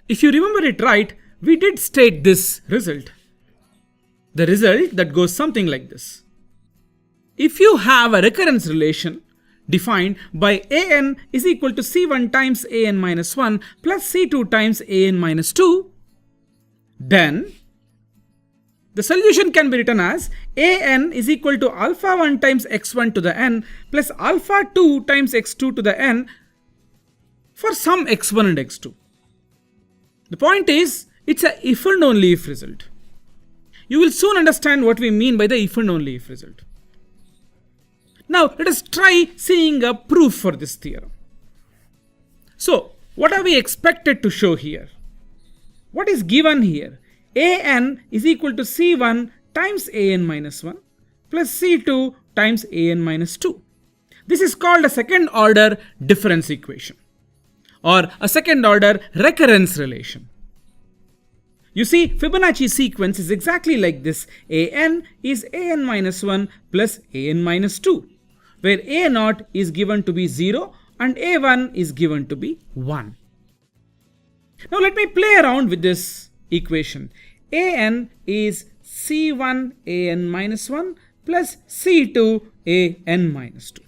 if you remember it right, we did state this result. The result that goes something like this. If you have a recurrence relation defined by an is equal to c1 times an minus 1 plus c2 times an minus 2, then the solution can be written as an is equal to alpha 1 times x1 to the n plus alpha 2 times x2 to the n for some x1 and x2. The point is, it's a if and only if result. You will soon understand what we mean by the if and only if result. Now, let us try seeing a proof for this theorem. So, what are we expected to show here? What is given here? An is equal to c1 times an minus 1 plus c2 times an minus 2. This is called a second order difference equation or a second order recurrence relation. You see, Fibonacci sequence is exactly like this. An is an minus 1 plus an minus 2, where a0 is given to be 0 and a1 is given to be 1. Now let me play around with this equation. An is c1 an minus 1 plus c2 an minus 2.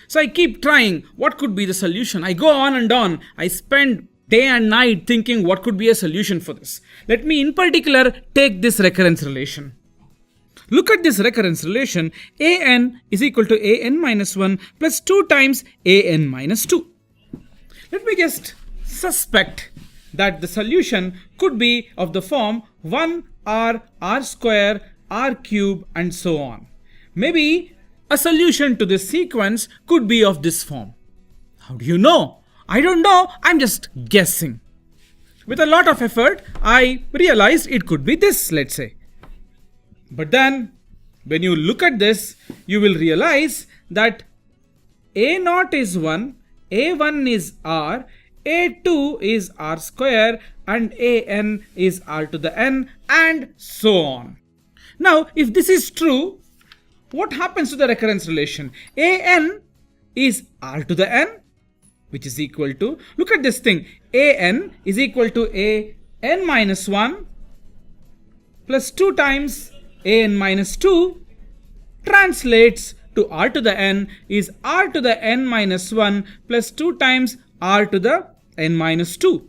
So I keep trying what could be the solution. I go on and on. I spend day and night thinking what could be a solution for this. Let me in particular take this recurrence relation. Look at this recurrence relation. An is equal to an minus 1 plus 2 times an minus 2. Let me just suspect that the solution could be of the form 1r, r square, r cube and so on. Maybe a solution to this sequence could be of this form. How do you know? I don't know, I'm just guessing. With a lot of effort, I realized it could be this, let's say. But then, when you look at this, you will realize that a0 is 1, a1 is r, a2 is r square, and an is r to the n, and so on. Now, if this is true, what happens to the recurrence relation? An is r to the n, which is equal to, look at this thing, an is equal to an minus 1 plus 2 times an minus 2 translates to r to the n is r to the n minus 1 plus 2 times r to the n minus 2.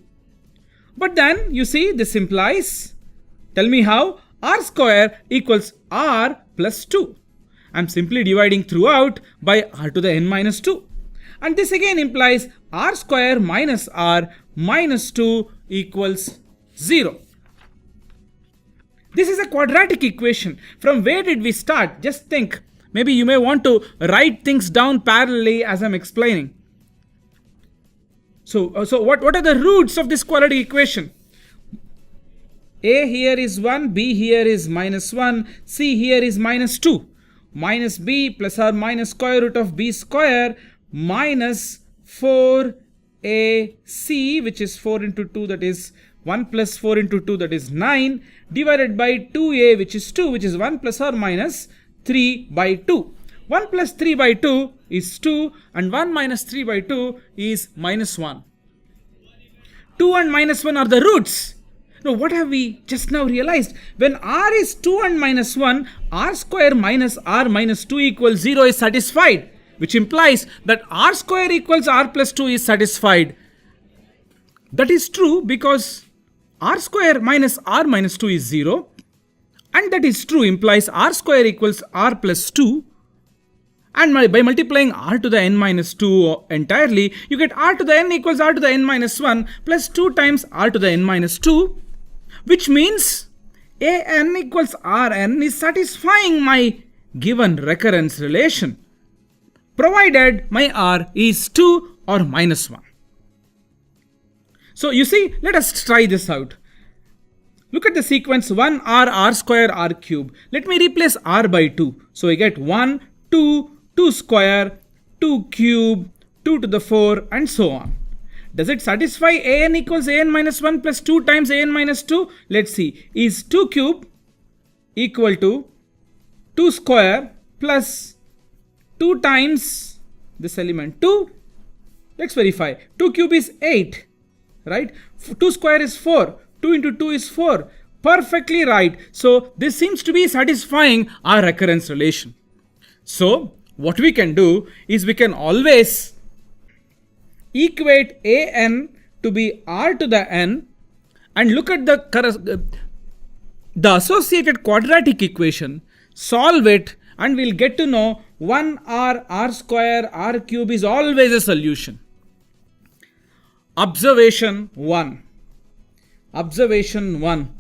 But then you see this implies, tell me how, r square equals r plus 2. I'm simply dividing throughout by r to the n minus 2. And this again implies r square minus r minus 2 equals 0. This is a quadratic equation. From where did we start? Just think. Maybe you may want to write things down parallelly as I'm explaining. So what are the roots of this quadratic equation? A here is 1, B here is minus 1, C here is minus 2. Minus B plus or minus square root of B square minus 4AC, which is 4 into 2, that is 1 plus 4 into 2, that is 9, divided by 2A, which is 2, which is 1 plus or minus 3 by 2. 1 plus 3 by 2 is 2 and 1 minus 3 by 2 is minus 1. 2 and minus 1 are the roots. Now what have we just now realized? When r is 2 and minus 1, r square minus r minus 2 equals 0 is satisfied, which implies that r square equals r plus 2 is satisfied. That is true because r square minus r minus 2 is 0, and that is true implies r square equals r plus 2, and by multiplying r to the n minus 2 entirely, you get r to the n equals r to the n minus 1 plus 2 times r to the n minus 2, which means an equals rn is satisfying my given recurrence relation, provided my r is 2 or minus 1. So you see, let us try this out. Look at the sequence 1 r, r square, r cube. Let me replace r by 2. So I get 1, 2, 2 square, 2 cube, 2 to the 4 and so on. Does it satisfy an equals an minus 1 plus 2 times an minus 2? Let's see. Is 2 cube equal to 2 square plus 2 times this element 2? Let's verify. 2 cube is 8. right? 2 square is 4. 2 into 2 is 4. Perfectly right. So this seems to be satisfying our recurrence relation. So what we can do is we can always equate an to be r to the n and look at the associated quadratic equation, solve it, and we'll get to know 1r r square r cube is always a solution. Observation 1. Observation 1.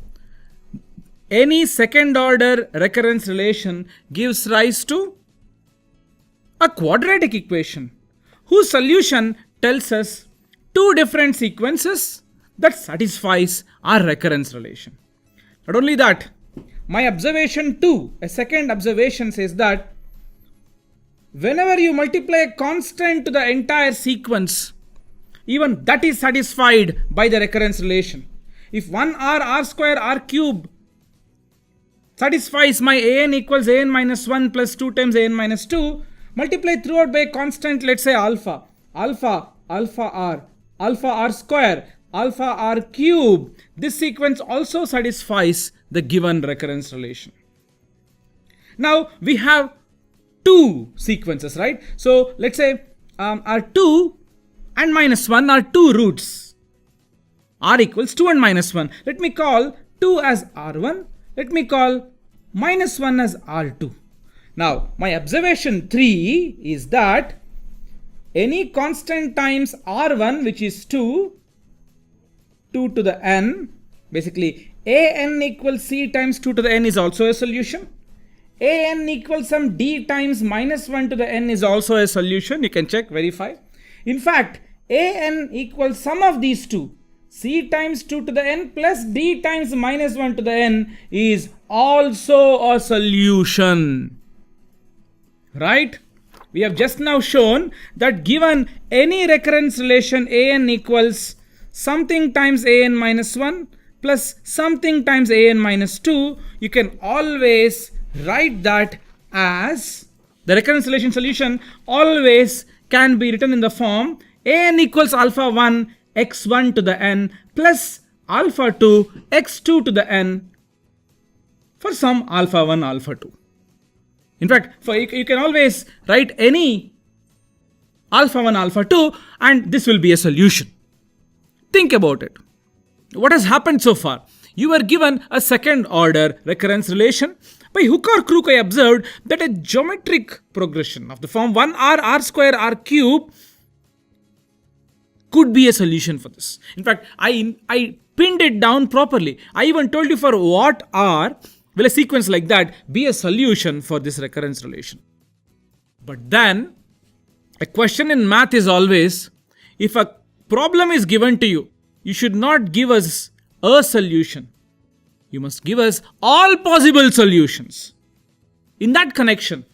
Any second order recurrence relation gives rise to a quadratic equation whose solution tells us two different sequences that satisfies our recurrence relation. Not only that, my observation 2, a second observation, says that whenever you multiply a constant to the entire sequence, even that is satisfied by the recurrence relation. If 1r r square r cube satisfies my an equals an minus 1 plus 2 times an minus 2, multiply throughout by a constant, let's say alpha r square, alpha r cube. This sequence also satisfies the given recurrence relation. Now we have two sequences, right? So let's say r2 and minus 1 are two roots. R equals 2 and minus 1. Let me call 2 as r1. Let me call minus 1 as r2. Now my observation 3 is that any constant times r1, which is 2 to the n, basically an equals c times 2 to the n is also a solution. An equals some d times minus 1 to the n is also a solution. You can check, verify. In fact, an equals sum of these two, c times 2 to the n plus d times minus 1 to the n, is also a solution. Right? We have just now shown that given any recurrence relation an equals something times an minus 1 plus something times an minus 2, you can always write that as the recurrence relation solution always can be written in the form an equals alpha 1 x1 to the n plus alpha 2 x2 to the n for some alpha 1 alpha 2. In fact, you can always write any alpha 1 alpha 2 and this will be a solution. Think about it. What has happened so far? You were given a second order recurrence relation. By hook or crook, I observed that a geometric progression of the form 1r r square r cube could be a solution for this. In fact, I pinned it down properly. I even told you for what r will a sequence like that be a solution for this recurrence relation. But then, a question in math is always, if a problem is given to you, you should not give us a solution. You must give us all possible solutions. In that connection,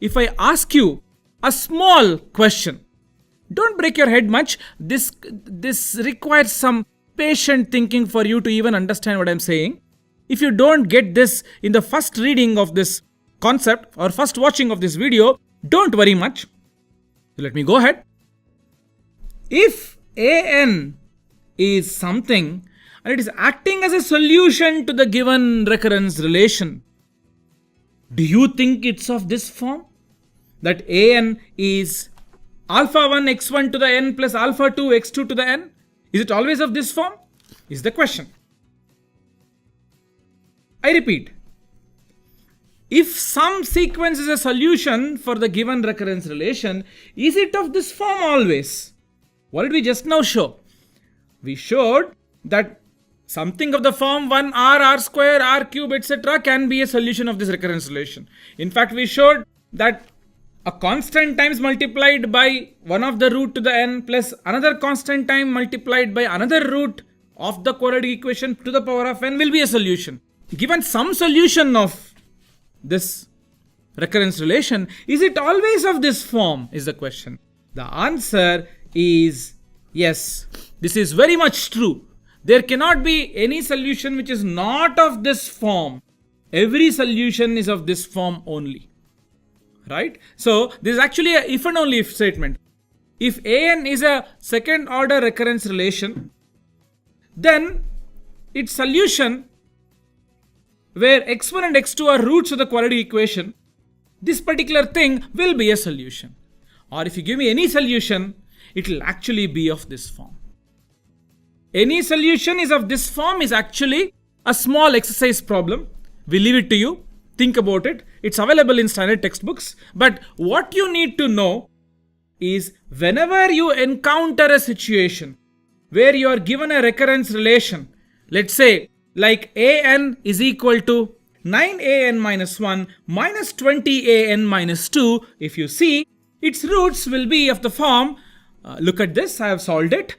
if I ask you a small question, don't break your head much. This requires some patient thinking for you to even understand what I'm saying. If you don't get this in the first reading of this concept or first watching of this video, don't worry much. Let me go ahead. If an is something and it is acting as a solution to the given recurrence relation, do you think it's of this form? That an is alpha 1 x1 to the n plus alpha 2 x2 to the n? Is it always of this form? Is the question. I repeat, if some sequence is a solution for the given recurrence relation, is it of this form always? What did we just now show? We showed that something of the form 1r r square r cube etc. can be a solution of this recurrence relation. In fact, we showed that a constant times multiplied by one of the root to the n plus another constant time multiplied by another root of the quadratic equation to the power of n will be a solution. Given some solution of this recurrence relation, is it always of this form is the question. The answer is yes. This is very much true. There cannot be any solution which is not of this form. Every solution is of this form only. Right? So this is actually a if and only if statement. If an is a second order recurrence relation, then its solution, where x1 and x2 are roots of the quadratic equation, this particular thing will be a solution. Or if you give me any solution, it will actually be of this form. Any solution is of this form is actually a small exercise problem. We leave it to you. Think about it. It's available in standard textbooks. But what you need to know is whenever you encounter a situation where you are given a recurrence relation, let's say like an is equal to 9an minus 1 minus 20an minus 2, if you see, its roots will be of the form, look at this, I have solved it.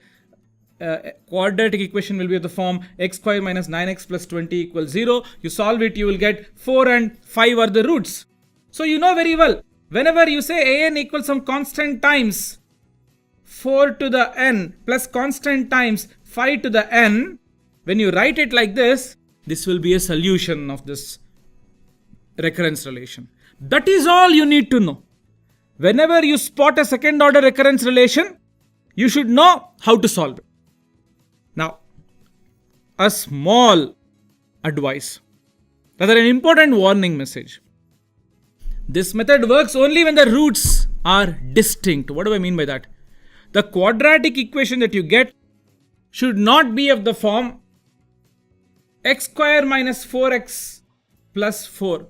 Quadratic equation will be of the form x square minus 9x plus 20 equals 0. You solve it, you will get 4 and 5 are the roots. So you know very well, whenever you say an equals some constant times 4 to the n plus constant times 5 to the n, when you write it like this, this will be a solution of this recurrence relation. That is all you need to know. Whenever you spot a second order recurrence relation, you should know how to solve it. Now, a small advice, rather an important warning message. This method works only when the roots are distinct. What do I mean by that? The quadratic equation that you get should not be of the form x square minus 4x plus 4.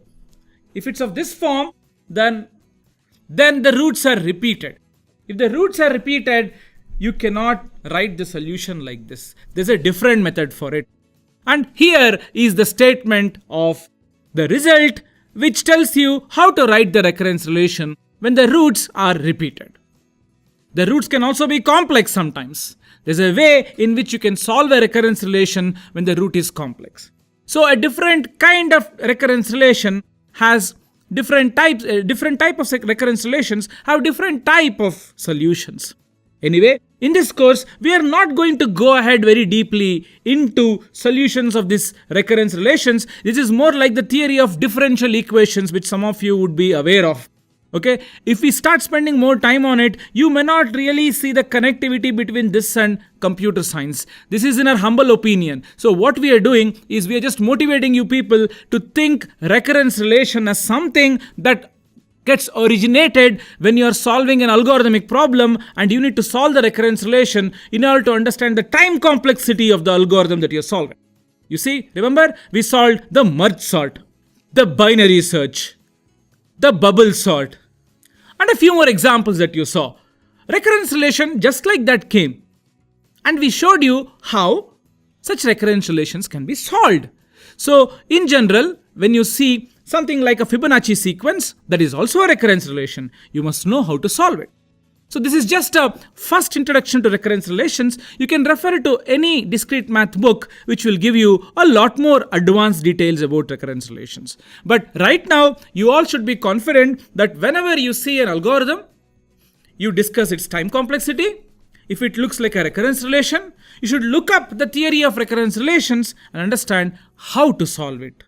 If it's of this form, then the roots are repeated. If the roots are repeated, you cannot write the solution like this. There's a different method for it. And here is the statement of the result, which tells you how to write the recurrence relation when the roots are repeated. The roots can also be complex sometimes. There's a way in which you can solve a recurrence relation when the root is complex. So a different kind of recurrence relation has different types, different type of recurrence relations have different type of solutions. Anyway, in this course, we are not going to go ahead very deeply into solutions of these recurrence relations. This is more like the theory of differential equations, which some of you would be aware of. Okay, if we start spending more time on it, you may not really see the connectivity between this and computer science. This is in our humble opinion. So what we are doing is we are just motivating you people to think recurrence relation as something that gets originated when you are solving an algorithmic problem and you need to solve the recurrence relation in order to understand the time complexity of the algorithm that you are solving. You see, remember we solved the merge sort, the binary search, the bubble sort, and a few more examples that you saw. Recurrence relation just like that came. And we showed you how such recurrence relations can be solved. So in general, when you see something like a Fibonacci sequence, that is also a recurrence relation, you must know how to solve it. So this is just a first introduction to recurrence relations. You can refer to any discrete math book which will give you a lot more advanced details about recurrence relations. But right now, you all should be confident that whenever you see an algorithm, you discuss its time complexity. If it looks like a recurrence relation, you should look up the theory of recurrence relations and understand how to solve it.